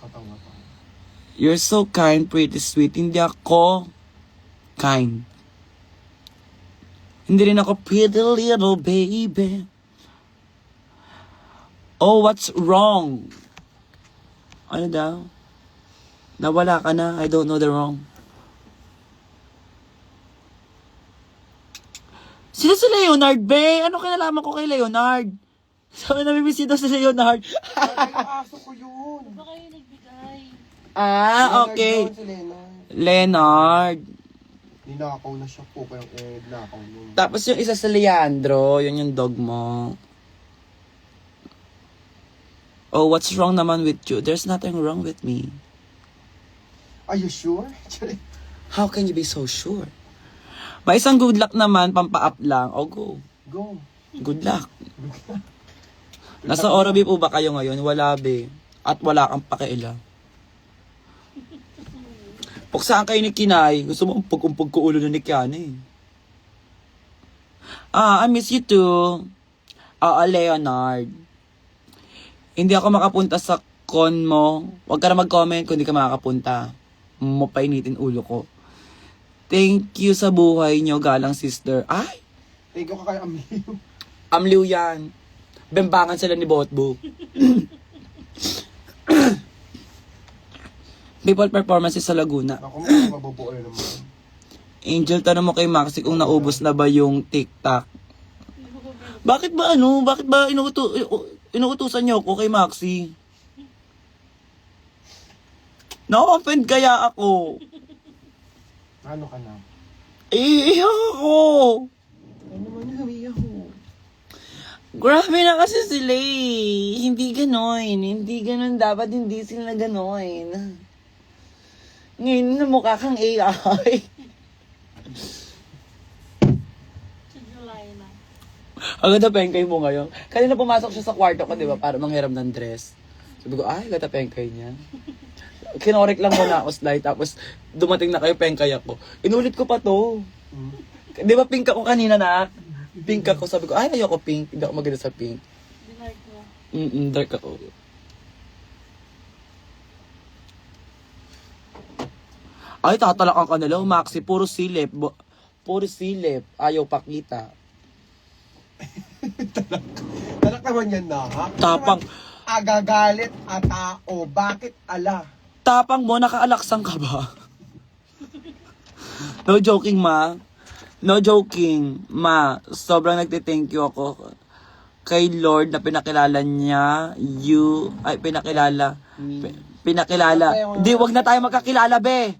Speaker 3: Katawa pa.
Speaker 2: You're so kind, pretty sweet. Hindi ako kind. Hindi rin ako pretty little baby. Oh, what's wrong? Ano daw? Nawala ka na. I don't know the wrong. Sino si Leonard, be? Ano kinalaman ko kay Leonard? Sabi na bibisi daw si Leonard.
Speaker 3: Aso ko yun.
Speaker 1: Baka yung nagbigay.
Speaker 2: Ah, okay.
Speaker 3: Leonard yun, si Leonard.
Speaker 2: Leonard.
Speaker 3: Ninakaw na siya po. Kaya nakaw nun.
Speaker 2: Tapos yung isa si Leandro, yun yung dog mo. Oh, what's wrong naman with you? There's nothing wrong with me.
Speaker 3: Are you sure?
Speaker 2: How can you be so sure? May isang good luck naman, pampa-up lang. Oh, go.
Speaker 3: Go.
Speaker 2: Good luck. Nasa Orabi po ba kayo ngayon? Wala, be. At wala kang pakialam. Puksaan kayo ni Kinay. Gusto mo umpog-umpog ko ulo ni Kiana eh. I miss you too. Leonard. Hindi ako makapunta sa con mo. Huwag ka na mag-comment kung hindi ka makakapunta. Mapainitin ulo ko. Thank you sa buhay nyo, galang sister. Ay!
Speaker 3: Thank you ka kay Amliw.
Speaker 2: Amliw yan. Bembangan sila ni Botbo. People performances sa Laguna.
Speaker 3: Ako mo, mabubuo naman.
Speaker 2: Angel, tanong mo kay Maxi kung naubos na ba yung TikTok. Bakit ba inuutusan niyo ako kay Maxi? Na-offend kaya ako.
Speaker 3: Ano ka na?
Speaker 2: Iiyak ako.
Speaker 3: Ano naman yung umiyak mo?
Speaker 2: Grabe na kasi sila eh. Hindi ganon. Hindi ganon. Dapat hindi sila ganon. Ngayon na mukha kang AI.
Speaker 1: Si July na.
Speaker 2: Ang ganda pengkay mo ngayon. Kanina pumasok siya sa kwarto ko, di ba? Para manghiram ng dress. Sabi ko, ay, ganda pengkay niya. Kinorek lang muna ako slide. Tapos dumating na kayo pengkay ako. Inulit ko pa to. Di ba pink ako kanina na? Pink ako. Sabi ko, ay, ayoko pink. Hindi ako maganda sa pink.
Speaker 1: Dinark ko.
Speaker 2: Dark ako. Ay, tatalakan ka na lang, Maxi. Puro silip. Puro silip. Ayaw pakita.
Speaker 3: Talak naman yan na, ha?
Speaker 2: Tapang.
Speaker 3: Agagalit at tao. Bakit ala?
Speaker 2: Tapang mo, nakaalaksang ka ba? No joking, ma. No joking, ma. Sobrang nagte-thank you ako kay Lord na pinakilala niya pinakilala. Di, wag na tayo magkakilala, be.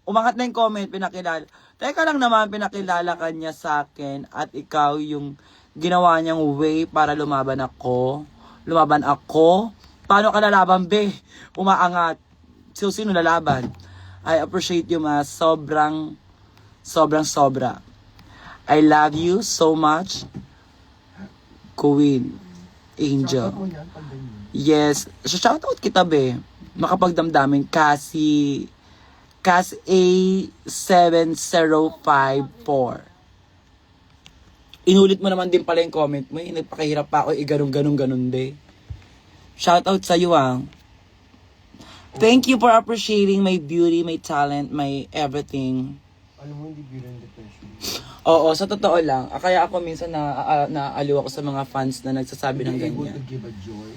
Speaker 2: Umangat na yung comment, pinakilala. Teka lang naman, pinakilala ka niya sa akin at ikaw yung ginawa niyang way para lumaban ako. Paano ka lalaban, be? Umaangat. So, sino lalaban? I appreciate you, ma. Sobra. I love you so much. Queen. Angel.
Speaker 3: Shoutout mo yan, pag ganyan.
Speaker 2: Yes. Shoutout kita, be. Makapagdamdamin. Kasi A7054. Inulit mo naman din pala yung comment mo. Nagpakahirap pa ako. Ganun, be. Shoutout sa'yo, ah. Thank you for appreciating my beauty, my talent, my everything.
Speaker 3: Alam mo, hindi biro yung depression.
Speaker 2: Oo, sa totoo lang. Kaya ako minsan naaaliw ako sa mga fans na nagsasabi ng
Speaker 3: Able to
Speaker 2: ganyan.
Speaker 3: give a joy.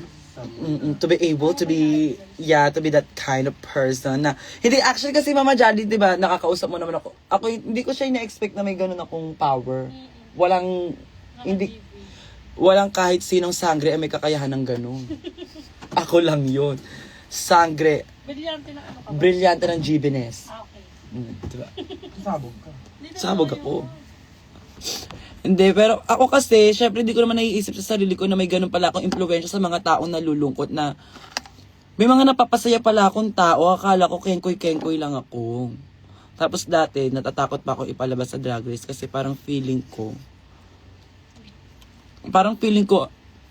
Speaker 2: To be able to be, to be that kind of person na, hindi, actually kasi Mama Jolly, di ba, nakakausap mo naman ako. Ako, hindi ko siya ina-expect na may ganun akong power. Walang kahit sinong sangre ay may kakayahan ng ganun. Ako lang yun. Sangre,
Speaker 1: Brilyante na ano ka ba?
Speaker 2: brilyante ng Gibbiness.
Speaker 1: Okay.
Speaker 2: Diba?
Speaker 3: Sabog ka.
Speaker 2: Sabog ako. Hindi, pero ako kasi, syempre hindi ko naman naiisip sa sarili ko na may ganun pala akong impluwensya sa mga taong nalulungkot na may mga napapasaya pala akong tao, akala ko kengkoy-kengkoy lang ako. Tapos dati, natatakot pa ako ipalabas sa Drag Race kasi parang feeling ko,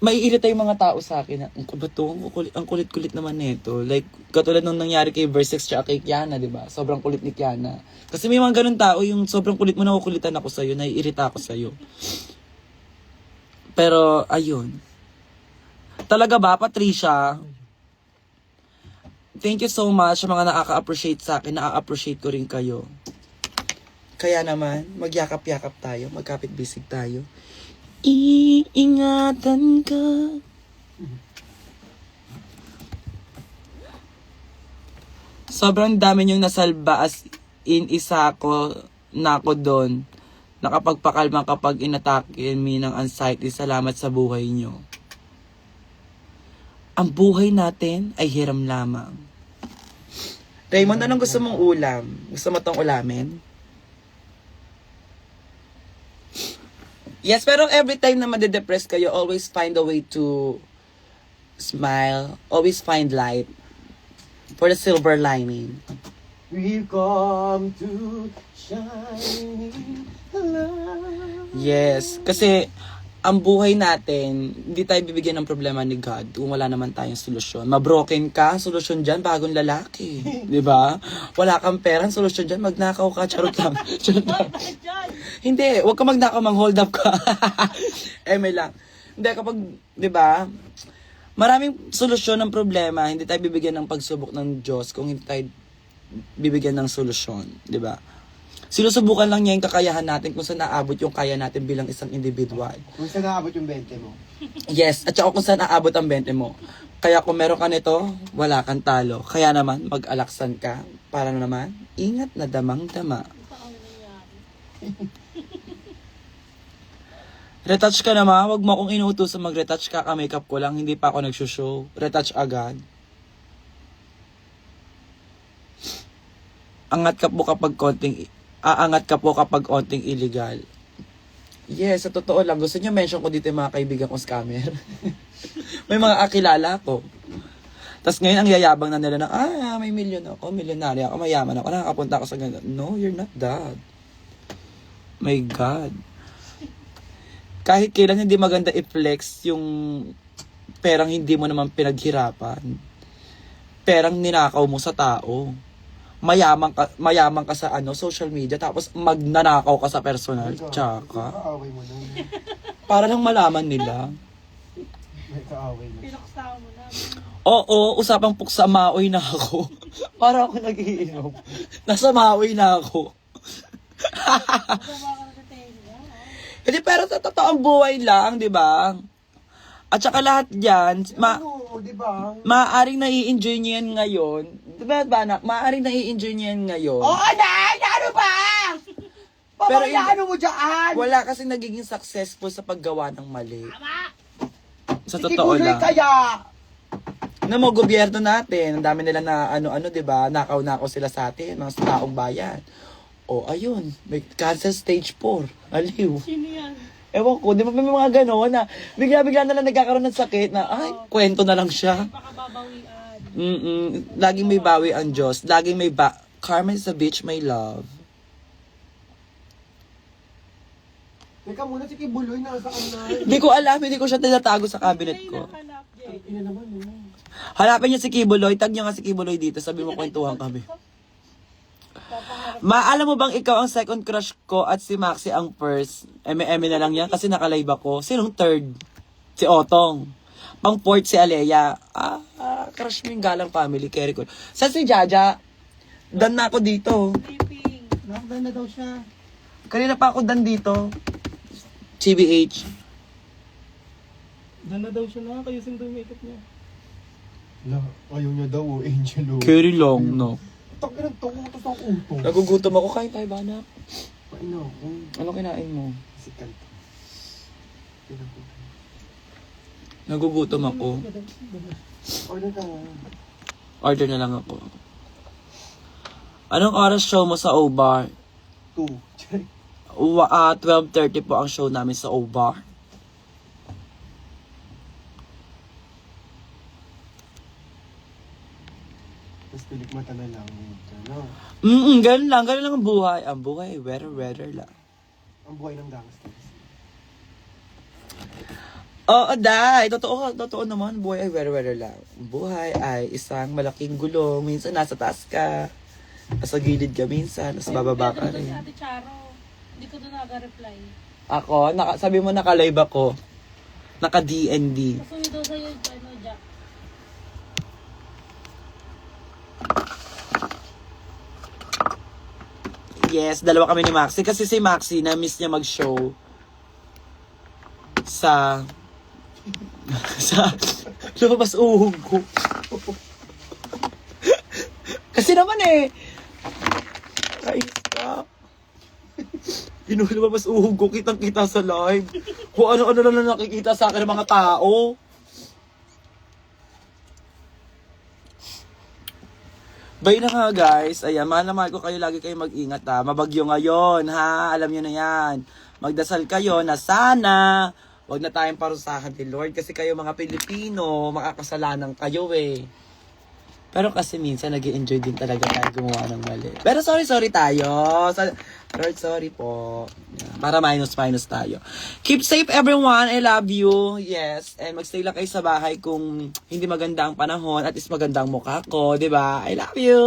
Speaker 2: maiirita yung mga tao sa akin na, ang kubato, ang kulit-kulit naman nito. Like, katulad nung nangyari kay Versex tsaka kay Kiana, di ba? Sobrang kulit ni Kiana. Kasi may mga ganun tao, yung sobrang kulit mo, nakukulitan ako sa'yo, naiirita ako sa'yo. Pero, ayun. Talaga ba, Patricia? Thank you so much sa mga nakaka-appreciate sa akin, nakaka-appreciate ko rin kayo. Kaya naman, magyakap-yakap tayo, magkapit-bisig tayo. Iingatan ka. Sobrang dami niyong nasalba as in isa ko na ako doon. Nakapagpakalma kapag inatake me ng anxiety. Salamat sa buhay niyo. Ang buhay natin ay hiram lamang. Raymond, anong gusto mong ulam? Gusto mo tong ulamin? Yes, pero every time na made-depress kayo, always find a way to smile. Always find light. For the silver lining.
Speaker 3: We've come to shining light.
Speaker 2: Yes, kasi ang buhay natin, hindi tayo bibigyan ng problema ni God kung wala naman tayong solusyon. Mabroken ka, solusyon dyan, bagong lalaki. Di ba? Wala kang pera, solusyon dyan, magnakaw ka, charot lang. Charot lang. Hindi, wag ka magnakaw, mang-hold up ka. Eme lang. Hindi, kapag, di ba, maraming solusyon ng problema, hindi tayo bibigyan ng pagsubok ng Diyos kung hindi tayo bibigyan ng solusyon. Di ba? Sinusubukan lang niya yung kakayahan natin kung saan naabot yung kaya natin bilang isang individual.
Speaker 3: Kung saan naabot yung 20 mo.
Speaker 2: Yes, at saka kung saan naabot ang 20 mo. Kaya kung meron ka nito, wala kang talo. Kaya naman, mag-alaksan ka. Para naman, ingat na damang-dama. Retouch ka naman, wag mo akong inuutos sa mag-retouch ka, makeup ko lang, hindi pa ako nagsushow. Retouch agad. Aangat ka po kapag konting illegal. Yes, sa totoo lang. Gusto niyo mention ko dito yung mga kaibigan kong scammer. May mga kakilala ko. Tapos ngayon ang yayabang na nila na, may milyon ako, milyonarya ako, mayaman ako, nakakapunta ako sa ganun. No, you're not that. My God. Kahit kailan hindi maganda i-flex yung perang hindi mo naman pinaghirapan. Perang ninakaw mo sa tao. Mayaman ka sa social media, tapos magnanakaw ka sa personal. Tsaka.
Speaker 3: Kaaway mo na.
Speaker 2: Para lang malaman nila.
Speaker 3: May kaaway na.
Speaker 1: Pinaksawa mo na.
Speaker 2: Oo, usapang puksa, maoy na ako. Para ako nagiinom. Nasa maoy na ako.
Speaker 1: Gawa ka na sa tenga.
Speaker 2: Hindi, pero sa totoong buhay lang, di ba? At saka lahat dyan,
Speaker 3: Ano, di ba?
Speaker 2: maaaring nai-enjoy niyo yan ngayon. Di ba, Banak? Maaaring nai-enjoy niyo yan ngayon.
Speaker 3: Oo, ano ba?
Speaker 2: Pero
Speaker 3: Papabayaan mo dyan!
Speaker 2: Wala kasi nagiging successful sa paggawa ng mali. Sa
Speaker 3: Sige,
Speaker 2: totoo
Speaker 3: tuloy
Speaker 2: lang.
Speaker 3: kaya!
Speaker 2: Na mo, gobyerno natin, ang dami nila na di ba, nakaw-nakaw sila sa atin, mga taong bayan. O, ayun, may cancer stage 4. Aliw.
Speaker 1: Sino yan?
Speaker 2: Ewan ko, di ba may mga gano'n na bigla-bigla na lang nagkakaroon ng sakit na, kwento na lang siya.
Speaker 1: Baka babawian.
Speaker 2: Laging may bawi ang Diyos. Laging may karma is a bitch, my love.
Speaker 3: Teka muna, si Kibuloy nasaan na?
Speaker 2: Hindi ko alam, hindi ko siya tinatago sa cabinet ko.
Speaker 1: Hanap, Jay.
Speaker 3: Ina naman,
Speaker 2: Hanapin niyo si Kibuloy, tag niyo nga si Kibuloy dito, sabi mo kwentuhan kami. Alam mo bang ikaw ang second crush ko at si Maxi ang first? Eme na lang yan kasi nakalive ako. Sinong third? Si Otong. Pang fourth si Alea. Crush mo yung Galang family, carry ko. Sa si Jaja, dan na ako dito.
Speaker 1: Sleeping.
Speaker 3: Nakakdan na daw siya.
Speaker 2: Kanina pa ako dan dito. TBH.
Speaker 4: Dan na daw siya, nakakayusin daw yung makeup niya.
Speaker 3: Ayaw niya daw, Angel.
Speaker 2: Carry long, no?
Speaker 3: Takin ang tungutos ng uto.
Speaker 2: Nagugutom ako. Kain tayo ba, anak?
Speaker 3: Kain na ako.
Speaker 2: Ano kinain mo?
Speaker 3: Sikat.
Speaker 2: Nagugutom ako.
Speaker 3: Order ka nga.
Speaker 2: Order na lang ako. Anong oras show mo sa O-Bar?
Speaker 3: 2.
Speaker 2: 12:30 po ang show namin sa O-Bar.
Speaker 3: Tapos pilik mata na lang. No?
Speaker 2: Ganun lang ang buhay. Ang buhay, weather lang.
Speaker 3: Ang buhay ng gangsters.
Speaker 2: Oo, Day. Totoo naman. Buhay ay weather lang. Buhay ay isang malaking gulong. Minsan nasa taas ka. Nasa gilid ka minsan. Nasa bababa ka
Speaker 1: Si
Speaker 2: rin.
Speaker 1: Ate Charo. Hindi ko doon nag-reply.
Speaker 2: Ako, sabi mo naka-live ako. Naka-DND.
Speaker 1: Kasuyo daw sa'yo, Jack.
Speaker 2: Yes, dalawa kami ni Maxi. Kasi si Maxi, na-miss niya mag-show sa lumabas uhog ko. Kasi naman kais ka. Lumabas uhog ko, kitang-kita sa live. Kung ano-ano lang nakikita sa akin ng mga tao. Bye na nga guys. Ayan, mahal na mahal ko kayo. Lagi kayo mag-ingat ha. Mabagyo ngayon ha. Alam nyo na yan. Magdasal kayo na sana wag na tayong parusahan ni Lord. Kasi kayo mga Pilipino, makakasalanan kayo Pero kasi minsan nag-enjoy din talaga tayo gumawa ng mali. Pero sorry tayo. Lord, sorry po. Para minus tayo. Keep safe everyone. I love you. Yes. And magstay lang kayo sa bahay kung hindi maganda ang panahon at is maganda ang mukha ko. Diba? I love you.